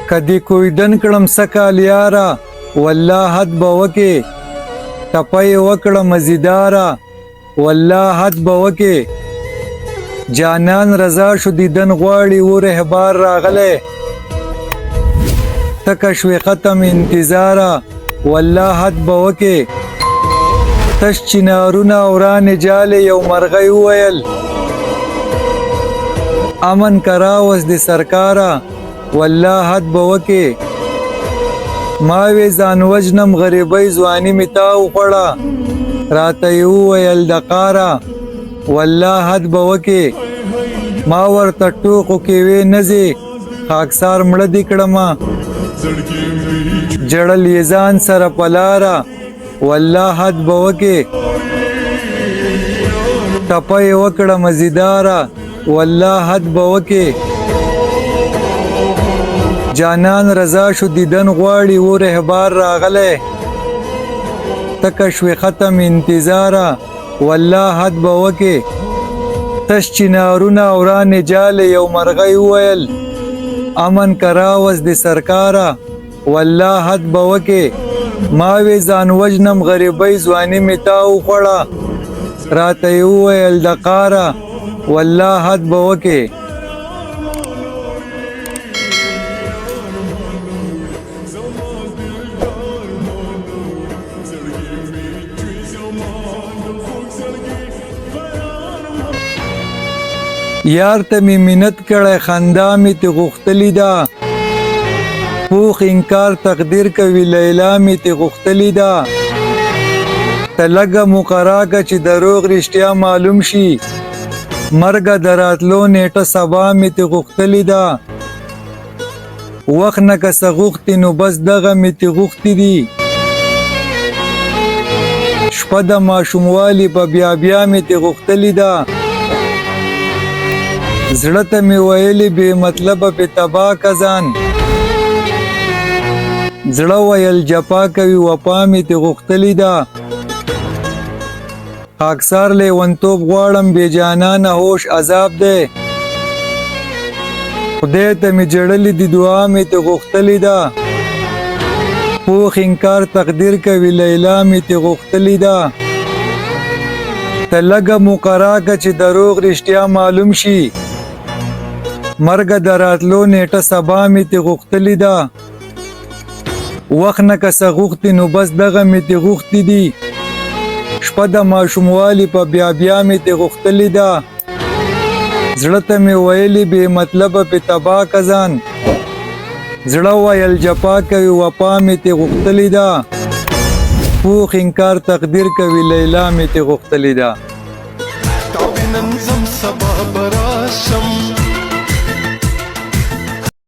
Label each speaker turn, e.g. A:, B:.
A: کدی کویدن کړم سکال یارا والله حد به وکې ټپی وکړه مزیدارا والله حد به وکې جانان رضا شو دیدن غواړي و رهبار راغلی تکه شوې ختم انتظاره والله حد به وکې تش چنارونه ورانې جالې یو مرغۍ وویل امن کراوس د سرکاره والله حد به وکې ما وې ځان وژنم غریبۍ ځواني مې تا وخوړه راته یې وویل د قاره والله حد به وکې ما ورته ټوکو کې وې نځې خاکسار مړه دې کړمه جړل یې ځان سره په لاره والله حد به وکې ټپه یې وکړه مزیداره والله حد به وکې جانان رضا شو دیدن غواړي و رهبار راغلی تکه شوې ختم انتظاره والله حد به وکې تش چنارونه ورانې جالې یو مرغۍ وویل امن کراوس د سرکاره والله حد به وکې ما وې ځان وژنم غریبۍ ځواني مې تا وخوړه راته یې وویل د قاره والله حد به وکې یار ته می منت کړه خندا می ته غختلی دا پوخ انکار تقدیر کوي لیلا می ته غختلی دا تلګه مقراګه چې دروغ رښتیا معلوم شي مرګ دراتلو نیټه سبا می ته غختلی دا وخت نه کس غختی نو بس دغه می ته غختی دی شپه د ماشوموالی په بیا می ته غختلی دا زړه ته مې ویلې بې مطلبه پې تباه کزان زړه ویل جفا کوي وفا مې ترې غوښتلې ده خاکسار لیونتوب غواړم بې جانانه هوش عذاب دی خدای ته مې جړلې دي دعا مې ترې غوښتلې ده پوخ انکار تقدیر کوي لیلا مې ترې غوښتلې ده ته لږه مقرا که چې دروغ رښتیا معلوم شي مرګ دراتلو نیټه سبا مې ترې غوښتلې ده وخت نه که څه غوښتي نو بس دغه مې ترې غوښتي دي شپه د ماشوموالي په بیا مې ترې غوښتلې ده زړه ته مې ویلې بې مطلبه پې تباه کزان زړه ویل جفا کوي وفا مې ترې غوښتلې ده پوخ انکار تقدیر کوي لیلا مې ترې غوښتلې ده